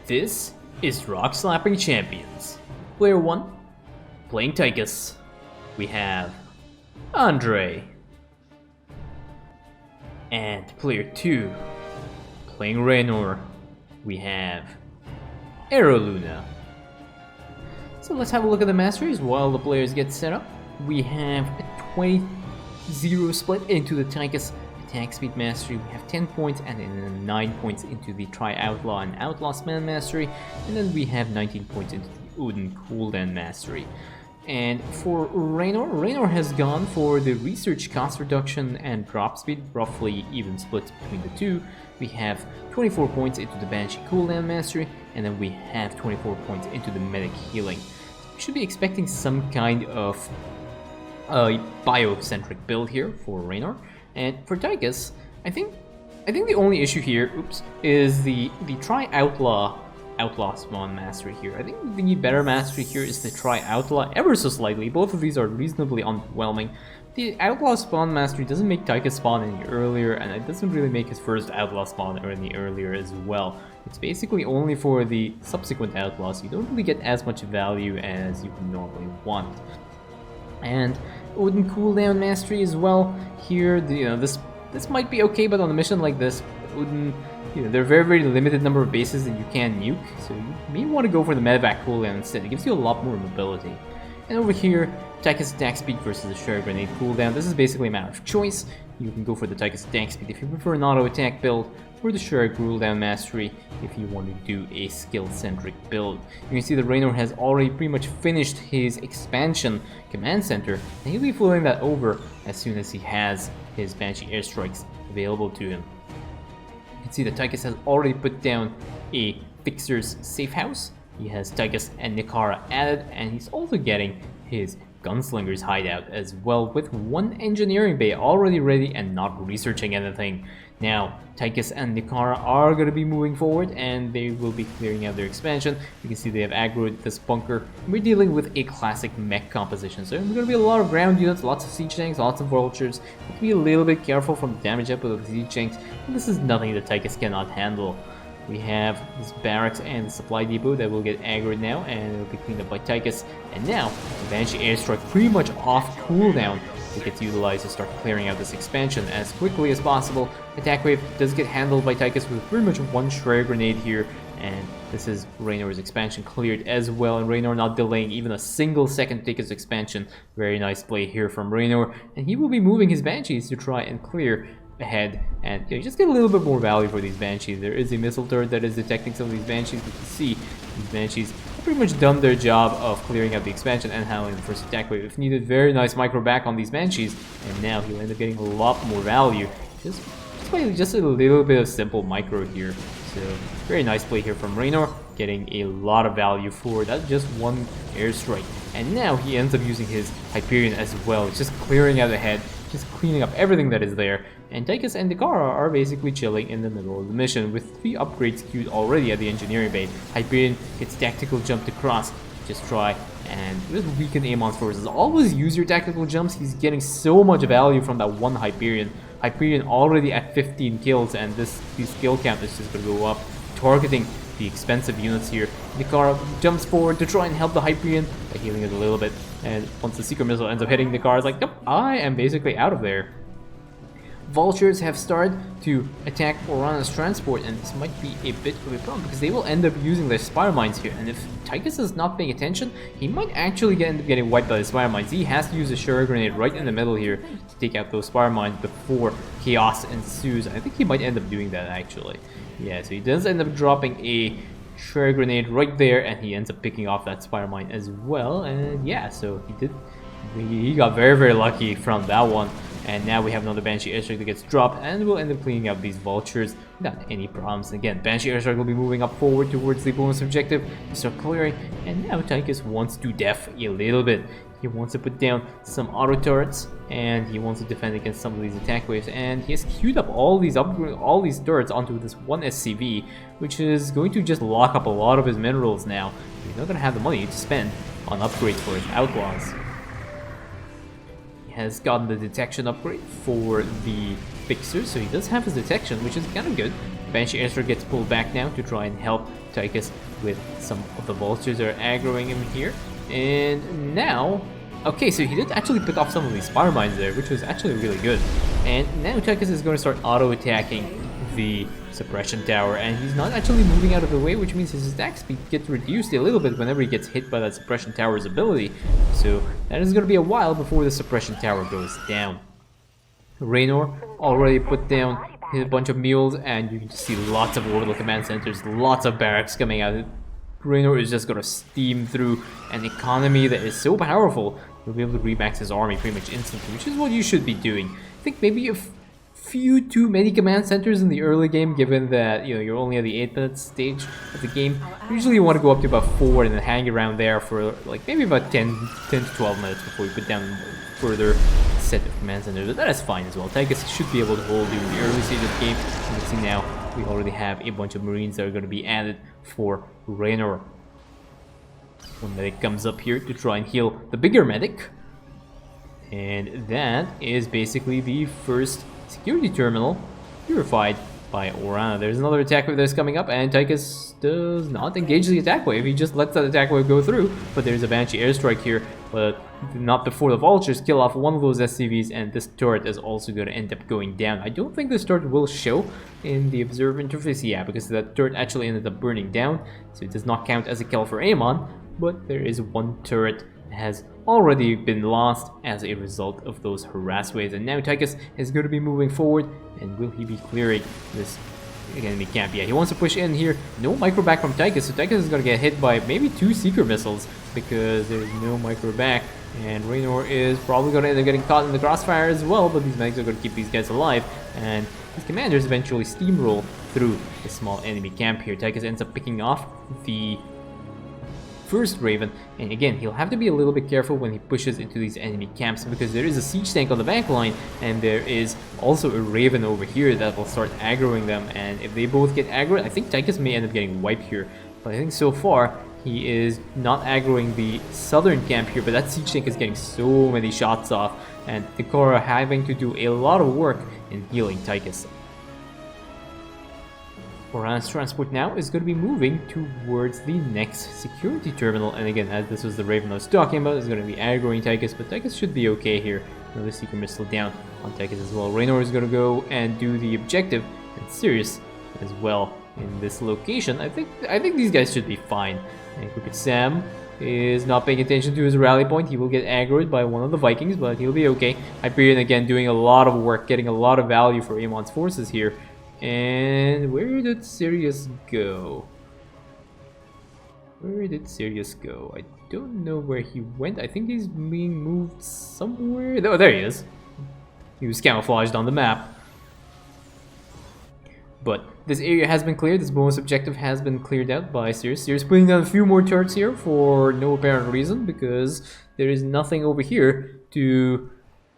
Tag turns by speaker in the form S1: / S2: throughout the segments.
S1: This is Rockslapping Champions. Player 1, playing Tychus. We have Andre. And player 2, playing Raynor. We have Luna. So let's have a look at the masteries while the players get set up. We have a 20-0 split into the Tychus attack speed mastery. We have 10 points and then 9 points into the Tri-Outlaw and Outlaw Span mastery. And then we have 19 points into the Odin cooldown mastery. And for Raynor has gone for the research cost reduction and drop speed, roughly even split between the two. We have 24 points into the Banshee cooldown mastery, and then we have 24 points into the medic healing. So we should be expecting some kind of biocentric build here for Raynor. And for Tychus, I think the only issue here, is the Tri-Outlaw Spawn mastery here. I think the better mastery here is the Tri-Outlaw, ever so slightly. Both of these are reasonably underwhelming. The Outlaw Spawn mastery doesn't make Tychus spawn any earlier, and it doesn't really make his first Outlaw spawn any earlier as well. It's basically only for the subsequent Outlaws. You don't really get as much value as you would normally want. And Odin cooldown mastery as well. Here, this might be okay, but on a mission like this, Odin, there are very limited number of bases that you can nuke, so you may want to go for the medevac cooldown instead. It gives you a lot more mobility. And over here, Tychus attack speed versus the Share Grenade cooldown. This is basically a matter of choice. You can go for the Tychus attack speed if you prefer an auto attack build, or the Share cooldown mastery if you want to do a skill-centric build. You can see that Raynor has already pretty much finished his expansion command center, and he'll be flowing that over as soon as he has his Banshee airstrikes available to him. You can see that Tychus has already put down a Fixer's safe house. He has Tychus and Nikara added, and he's also getting his Gunslinger's hideout as well, with one engineering bay already ready and not researching anything. Now, Tychus and Nikara are going to be moving forward, and they will be clearing out their expansion. You can see they have aggroed this bunker. We're dealing with a classic mech composition, so there's going to be a lot of ground units, lots of siege tanks, lots of vultures. You have to be a little bit careful from the damage output of the siege tanks, and this is nothing that Tychus cannot handle. We have this barracks and the supply depot that will get aggroed now, and it will be cleaned up by Tychus. And now, the Banshee airstrike pretty much off cooldown. It gets utilized to start clearing out this expansion as quickly as possible. Attack wave does get handled by Tychus with pretty much one Shred Grenade here, and this is Raynor's expansion cleared as well, and Raynor not delaying even a single second to take his expansion. Very nice play here from Raynor, and he will be moving his Banshees to try and clear ahead, and you just get a little bit more value for these Banshees. There is a missile turret that is detecting some of these Banshees. You can see these Banshees have pretty much done their job of clearing out the expansion and handling the first attack wave if needed. Very nice micro back on these Banshees, and now he'll end up getting a lot more value just by just a little bit of simple micro here. So very nice play here from Raynor, getting a lot of value for that just one airstrike. And now he ends up using his Hyperion as well, just clearing out ahead, just cleaning up everything that is there. And Tychus and Nikara are basically chilling in the middle of the mission with 3 upgrades queued already at the engineering bay. Hyperion gets tactical jump to cross, just try and just weaken Amon's forces. Always use your tactical jumps. He's getting so much value from that one Hyperion. Hyperion already at 15 kills, and this skill count is just going to go up, targeting the expensive units here. Nikara jumps forward to try and help the Hyperion by healing it a little bit, and once the Secret Missile ends up hitting, Nikara's like, nope, I am basically out of there. Vultures have started to attack Orana's transport, and this might be a bit of a problem because they will end up using their Spire Mines here, and if Tychus is not paying attention, he might actually end up getting wiped by the Spire Mines. He has to use a Shuriken Grenade right in the middle here to take out those Spire Mines before chaos ensues. I think he might end up doing that actually. Yeah, so he does end up dropping a Shuriken Grenade right there, and he ends up picking off that Spire Mine as well, and yeah, so he got very lucky from that one. And now we have another Banshee airstrike that gets dropped, and we'll end up cleaning out these vultures without any problems. Again, Banshee airstrike will be moving up forward towards the bonus objective to start clearing, and now Tychus wants to def a little bit. He wants to put down some auto turrets, and he wants to defend against some of these attack waves, and he has queued up all these turrets onto this one SCV, which is going to just lock up a lot of his minerals now. He's not going to have the money to spend on upgrades for his outlaws. Has gotten the detection upgrade for the Fixer, so he does have his detection, which is kind of good. Banshee Airstrike gets pulled back now to try and help Tychus with some of the vultures that are aggroing him here. And now, okay, so he did actually pick off some of these Spire Mines there, which was actually really good. And now Tychus is going to start auto-attacking the Suppression Tower, and he's not actually moving out of the way, which means his attack speed gets reduced a little bit whenever he gets hit by that Suppression Tower's ability. So that is going to be a while before the Suppression Tower goes down. Raynor already put down a bunch of mules, and you can just see lots of orbital command centers, lots of barracks coming out. Raynor is just going to steam through an economy that is so powerful. He'll be able to remax his army pretty much instantly, which is what you should be doing. I think maybe if few too many command centers in the early game, given that you're only at the 8-minute stage of the game. Usually you want to go up to about 4 and then hang around there for like maybe about 10 to 12 minutes before you put down a further set of command centers. But that is fine as well. Tychus should be able to hold you in the early stage of the game. You can see now we already have a bunch of Marines that are going to be added for Raynor. One medic comes up here to try and heal the bigger medic. And that is basically the first security terminal purified by Orana. There's another attack wave that's coming up, and Tychus does not engage the attack wave. He just lets that attack wave go through, but there's a Banshee Airstrike here, but not before the vultures kill off one of those SCVs, and this turret is also going to end up going down. I don't think this turret will show in the observer interface, yeah, because that turret actually ended up burning down, so it does not count as a kill for Amon, but there is one turret has already been lost as a result of those harass waves, and now Tychus is going to be moving forward. And will he be clearing this enemy camp? Yeah, he wants to push in here. No micro back from Tychus, so Tychus is going to get hit by maybe 2 Seeker missiles because there's no micro back, and Raynor is probably going to end up getting caught in the crossfire as well, but these medics are going to keep these guys alive, and his commanders eventually steamroll through the small enemy camp here. Tychus ends up picking off the first Raven, and again, he'll have to be a little bit careful when he pushes into these enemy camps because there is a siege tank on the back line, and there is also a Raven over here that will start aggroing them, and if they both get aggroed, I think Tychus may end up getting wiped here, but I think so far he is not aggroing the southern camp here, but that siege tank is getting so many shots off, and Takara having to do a lot of work in healing Tychus. Orana's transport now is going to be moving towards the next security terminal, and again, as this was the Raven I was talking about, is going to be aggroing Tychus, but Tychus should be okay here. Another Seeker missile down on Tychus as well. Raynor is going to go and do the objective, and Sirius as well in this location. I think these guys should be fine. And look at Sam is not paying attention to his rally point. He will get aggroed by one of the Vikings, but he'll be okay. Hyperion again doing a lot of work, getting a lot of value for Amon's forces here. And where did Sirius go? Where did Sirius go? I don't know where he went. I think he's being moved somewhere. Oh, there he is. He was camouflaged on the map. But this area has been cleared. This bonus objective has been cleared out by Sirius. Sirius putting down a few more turrets here for no apparent reason, because there is nothing over here to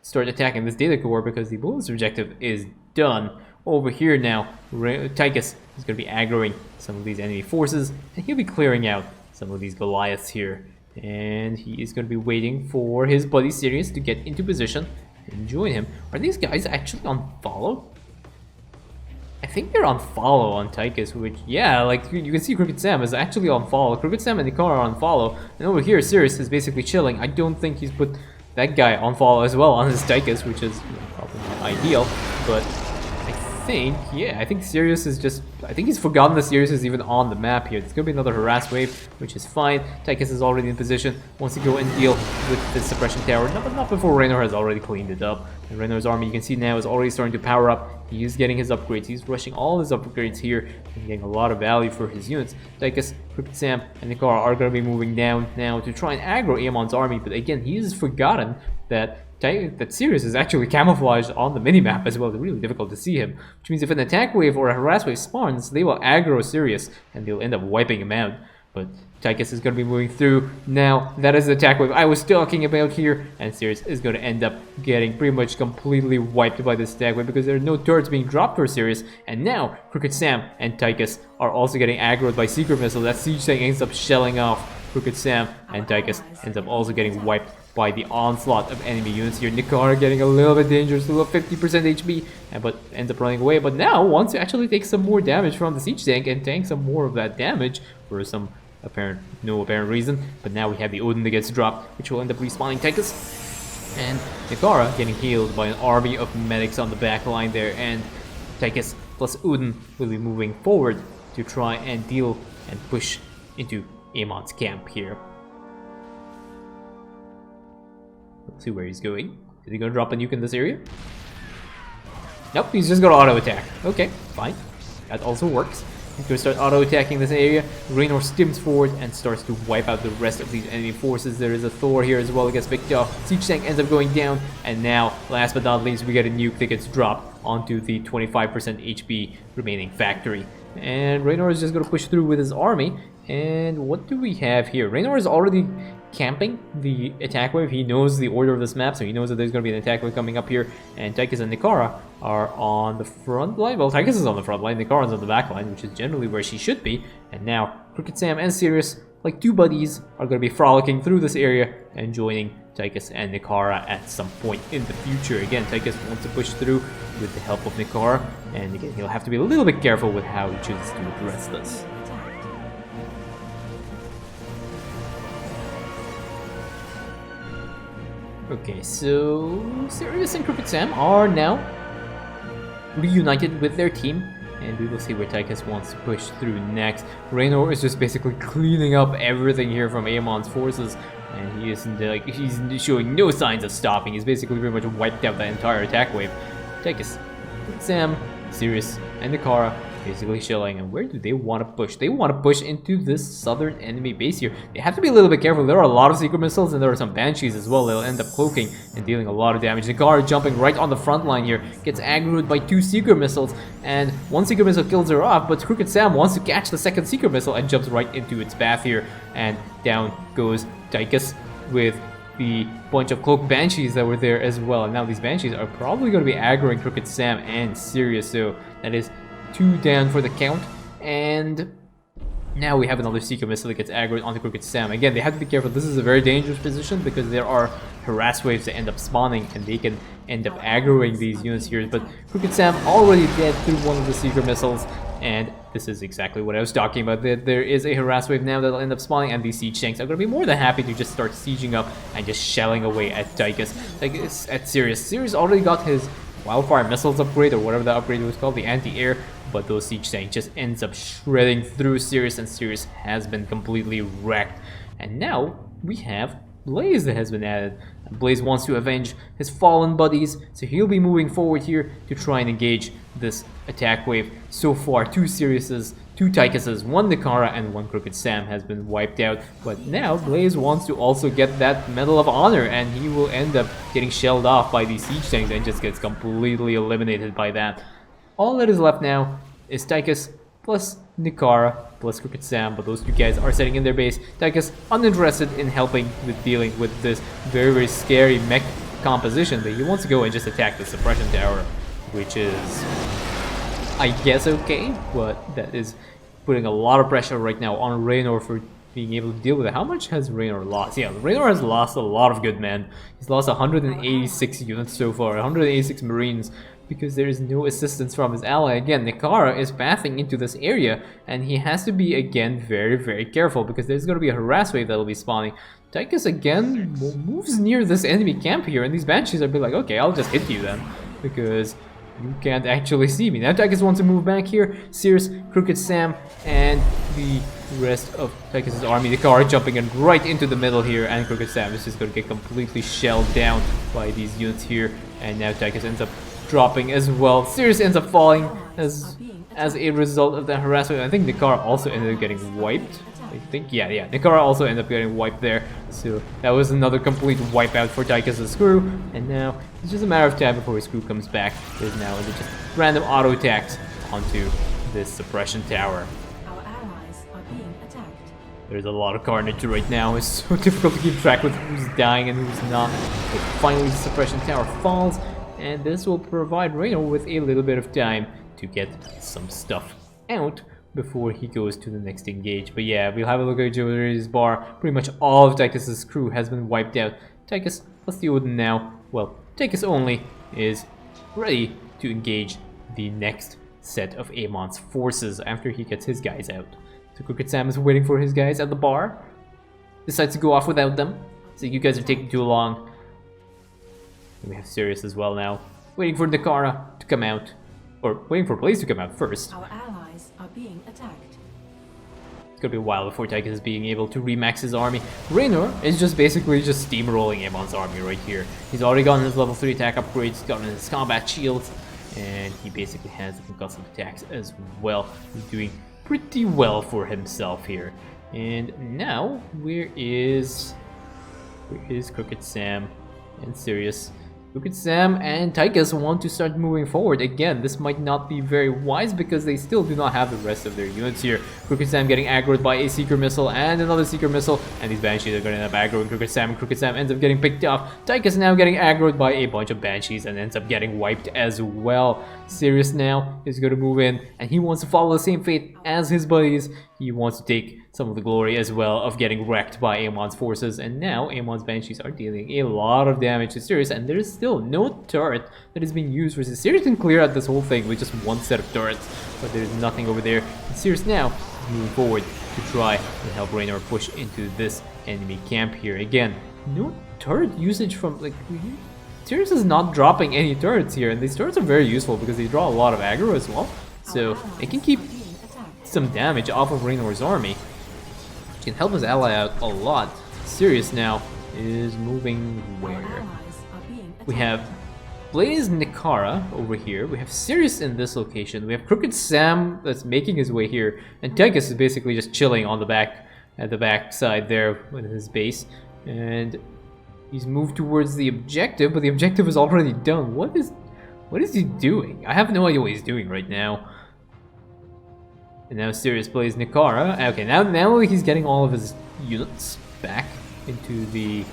S1: start attacking this data core because the bonus objective is done. Over here now, Tychus is going to be aggroing some of these enemy forces, and he'll be clearing out some of these Goliaths here. And he is going to be waiting for his buddy Sirius to get into position and join him. Are these guys actually on follow? I think they're on follow on Tychus, which, yeah, like you can see Crooked Sam is actually on follow. Crooked Sam and Nikara are on follow, and over here Sirius is basically chilling. I don't think he's put that guy on follow as well on his Tychus, which is probably not ideal, but I think Sirius is just, I think he's forgotten that Sirius is even on the map here. There's going to be another harass wave, which is fine. Tychus is already in position, wants to go and deal with the suppression tower. No, but not before Raynor has already cleaned it up. And Raynor's army, you can see now, is already starting to power up. He is getting his upgrades. He's rushing all his upgrades here and getting a lot of value for his units. Tychus, Crooked Sam, and Nikara are going to be moving down now to try and aggro Amon's army. But again, he has forgotten that Sirius is actually camouflaged on the minimap as well. It's really difficult to see him, which means if an attack wave or a harass wave spawns, they will aggro Sirius and they'll end up wiping him out. But Tychus is going to be moving through now. That is the attack wave I was talking about here, and Sirius is going to end up getting pretty much completely wiped by this attack wave because there are no turrets being dropped for Sirius. And now Crooked Sam and Tychus are also getting aggroed by Secret Missile. That siege tank ends up shelling off Crooked Sam, and Tychus ends up also getting wiped by the onslaught of enemy units here. Nikara getting a little bit dangerous, a little 50% HP, but ends up running away. But now wants to actually take some more damage from the siege tank and tank some more of that damage for some no apparent reason. But now we have the Odin that gets dropped, which will end up respawning Tychus. And Nikara getting healed by an army of medics on the back line there, and Tychus plus Odin will be moving forward to try and deal and push into Amon's camp here. Let's see where he's going. Is he gonna drop a nuke in this area? Nope, he's just gonna auto-attack. Okay, fine. That also works. He's gonna start auto-attacking this area. Raynor stims forward and starts to wipe out the rest of these enemy forces. There is a Thor here as well against Victor. Siege tank ends up going down, and now, last but not least, we get a nuke that gets dropped onto the 25% HP remaining factory. And Raynor is just gonna push through with his army. And what do we have here? Raynor is already camping the attack wave. He knows the order of this map, so he knows that there's going to be an attack wave coming up here. And Tychus and Nikara are on the front line. Well, Tychus is on the front line, Nikara is on the back line, which is generally where she should be. And now Crooked Sam and Sirius, like two buddies, are going to be frolicking through this area and joining Tychus and Nikara at some point in the future. Again, Tychus wants to push through with the help of Nikara, and again, he'll have to be a little bit careful with how he chooses to address this. Okay, so Sirius and Crooked Sam are now reunited with their team, and we will see where Tychus wants to push through next. Raynor is just basically cleaning up everything here from Amon's forces, and he isn't he's showing no signs of stopping. He's basically pretty much wiped out that entire attack wave. Tychus, Crooked Sam, Sirius, and Nikara basically chilling. And where do they want to push? They want to push into this southern enemy base here. They have to be a little bit careful. There are a lot of secret missiles, and there are some banshees as well. They'll end up cloaking and dealing a lot of damage. Nikara jumping right on the front line here, gets aggroed by two secret missiles, and one secret missile kills her off, but Crooked Sam wants to catch the second secret missile and jumps right into its path here, and down goes Tychus with the bunch of cloaked banshees that were there as well. And now these banshees are probably going to be aggroing Crooked Sam and Sirius, so that is 2 down for the count. And now we have another secret missile that gets aggroed onto Crooked Sam. Again, they have to be careful. This is a very dangerous position because there are harass waves that end up spawning, and they can end up aggroing these units here. But Crooked Sam already dead through one of the secret missiles, and this is exactly what I was talking about. There is a harass wave now that'll end up spawning, and these siege tanks are going to be more than happy to just start sieging up and just shelling away at Tychus. At Sirius. Sirius already got his Wildfire Missiles upgrade, or whatever the upgrade was called, the anti-air, but those siege tanks just ends up shredding through Sirius, and Sirius has been completely wrecked. And now we have Blaze that has been added. Blaze wants to avenge his fallen buddies, so he'll be moving forward here to try and engage this attack wave. So far, 2 Siriuses, 2 Tychuses, 1 Nikara, and 1 Crooked Sam has been wiped out. But now Blaze wants to also get that Medal of Honor, and he will end up getting shelled off by these siege tanks and just gets completely eliminated by that. All that is left now is Tychus plus Nikara plus Crooked Sam, but those 2 guys are setting in their base. Tychus uninterested in helping with dealing with this very, very scary mech composition, but he wants to go and just attack the suppression tower, which is, I guess, okay, but that is putting a lot of pressure right now on Raynor for being able to deal with it. How much has Raynor lost? Yeah, Raynor has lost a lot of good men. He's lost 186 units so far, 186 Marines, because there is no assistance from his ally. Again, Nikara is pathing into this area, and he has to be, again, very, very careful, because there's going to be a harass wave that'll be spawning. Tychus, again, moves near this enemy camp here, and these banshees are be like, okay, I'll just hit you then, because you can't actually see me. Now Tychus wants to move back here. Sirius, Crooked Sam, and the rest of Tychus' army. Nikara jumping in right into the middle here, and Crooked Sam is just going to get completely shelled down by these units here. And now Tychus ends up dropping as well. Sirius ends up falling as a result of that harassment. I think Nikara also ended up getting wiped. I think, yeah, Nikara also ended up getting wiped there. So that was another complete wipeout for Tychus' crew. And now it's just a matter of time before his crew comes back. There's now just random auto attacks onto this suppression tower.
S2: Our allies are being attacked.
S1: There's a lot of carnage right now. It's so difficult to keep track with who's dying and who's not. But finally the suppression tower falls, and this will provide Raynor with a little bit of time to get some stuff out before he goes to the next engage. But yeah, we'll have a look at Joe's bar. Pretty much all of Tychus' crew has been wiped out. Tychus, what's the Odin now? Well, Tychus only is ready to engage the next set of Amon's forces after he gets his guys out. So Crooked Sam is waiting for his guys at the bar. Decides to go off without them. So you guys are taking too long. And we have Sirius as well now. Waiting for Nakara to come out. Or waiting for Blaze to come out first.
S2: Our allies are being attacked.
S1: It's gonna be a while before Tychus is being able to remax his army. Raynor is just basically just steamrolling Amon's army right here. He's already gotten his level 3 attack upgrades, gotten his combat shields, and he basically has the concussive attacks as well. He's doing pretty well for himself here. And now, where is Crooked Sam and Sirius? Crooked Sam and Tychus want to start moving forward. Again, this might not be very wise because they still do not have the rest of their units here. Crooked Sam getting aggroed by a Seeker Missile and another Seeker Missile, and these Banshees are going to end up aggroing Crooked Sam, and Crooked Sam ends up getting picked off. Tychus now getting aggroed by a bunch of Banshees and ends up getting wiped as well. Sirius now is going to move in, and he wants to follow the same fate as his buddies. He wants to take some of the glory as well of getting wrecked by Amon's forces, and now Amon's Banshees are dealing a lot of damage to Sirius, and there is still no turret that is being used versus Sirius can clear out this whole thing with just one set of turrets, but there's nothing over there. And Sirius now is moving forward to try and help Raynor push into this enemy camp here. Again, no turret usage from, like, Sirius is not dropping any turrets here, and these turrets are very useful because they draw a lot of aggro as well, so they can keep some damage off of Raynor's army, which can help his ally out a lot. Sirius now is moving where? We have Blaze Nikara over here, we have Sirius in this location, we have Crooked Sam that's making his way here, and Tychus is basically just chilling on the back, at the back side there with his base, and he's moved towards the objective, but the objective is already done. What is he doing? I have no idea what he's doing right now. And now Sirius plays Nikara. Okay, now he's getting all of his units back into the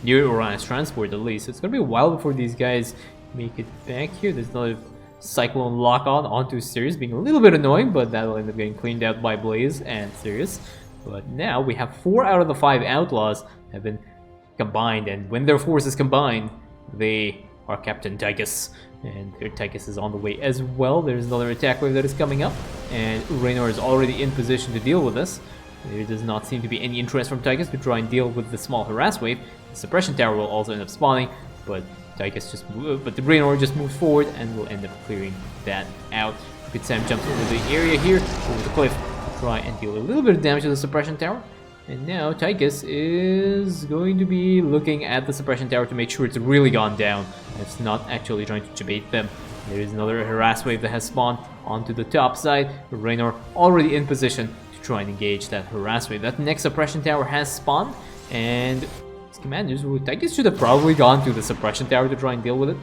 S1: near Orion's transport at least. It's gonna be a while before these guys make it back here. There's another Cyclone lock-on onto Sirius, being a little bit annoying, but that'll end up getting cleaned out by Blaze and Sirius. But now we have 4 out of the 5 Outlaws have been combined, and when their forces combine, they are Captain Tychus. And their Tychus is on the way as well. There's another attack wave that is coming up, and Raynor is already in position to deal with this. There does not seem to be any interest from Tychus to try and deal with the small harass wave. The suppression tower will also end up spawning, but the Raynor just moves forward and will end up clearing that out. Crooked Sam jumps over the area here, over the cliff, to try and deal a little bit of damage to the suppression tower. And now Tychus is going to be looking at the suppression tower to make sure it's really gone down. It's not actually trying to debate them. There is another harass wave that has spawned onto the top side. Raynor already in position to try and engage that harass wave. That next suppression tower has spawned, and his commanders, Tychus should have probably gone to the suppression tower to try and deal with it.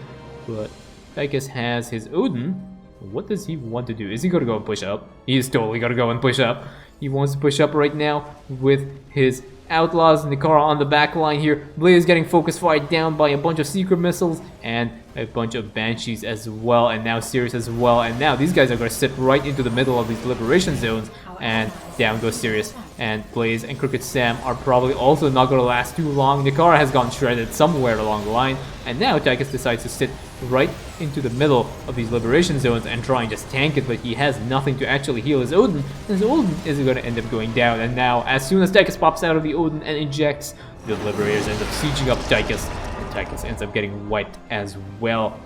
S1: But Tychus has his Odin. What does he want to do? Is he going to go and push up? He is totally going to go and push up. He wants to push up right now with his Outlaws. Nikara on the back line here. Blaze getting focus fired down by a bunch of Secret Missiles and a bunch of Banshees as well. And now Sirius as well. And now these guys are going to sit right into the middle of these liberation zones. And down goes Sirius. And Blaze and Crooked Sam are probably also not going to last too long. Nikara has gone shredded somewhere along the line. And now Tychus decides to sit right into the middle of these liberation zones and try and just tank it, but he has nothing to actually heal his Odin. And his Odin is going to end up going down. And now, as soon as Tychus pops out of the Odin and ejects, the Liberators end up sieging up Tychus, and Tychus ends up getting wiped as well.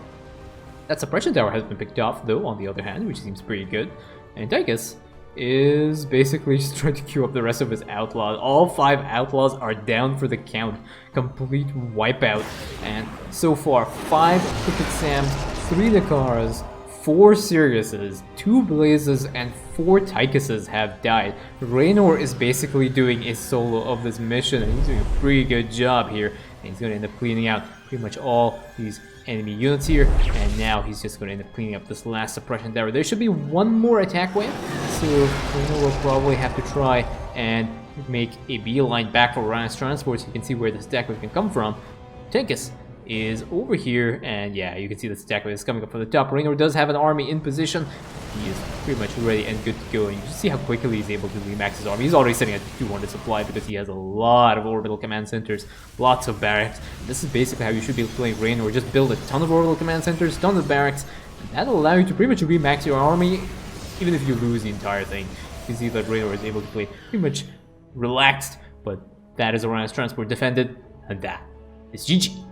S1: That suppression tower has been picked off, though, on the other hand, which seems pretty good. And Tychus is basically just trying to queue up the rest of his Outlaws. All 5 Outlaws are down for the count. Complete wipeout. And so far, 5 Crooked Sams, 3 Nikaras, 4 Siriuses, 2 Blazes, and 4 Tychuses have died. Raynor is basically doing a solo of this mission, and he's doing a pretty good job here. And he's going to end up cleaning out pretty much all these enemy units here, and now he's just going to end up cleaning up this last suppression tower. There should be one more attack wave, so Raynor will probably have to try and make a beeline back for Orion's transport so you can see where this attack wave can come from. Tychus is over here, and yeah, you can see the attack wave is coming up from the top. Raynor does have an army in position, he is pretty much ready and good to go. And you can see how quickly he's able to remax his army. He's already sitting at 200 supply because he has a lot of orbital command centers, lots of barracks. This is basically how you should be playing Raynor. Just build a ton of orbital command centers, tons of barracks, and that'll allow you to pretty much remax your army, even if you lose the entire thing. You can see that Raynor is able to play pretty much relaxed, but that is Orion's transport defended, and that is GG.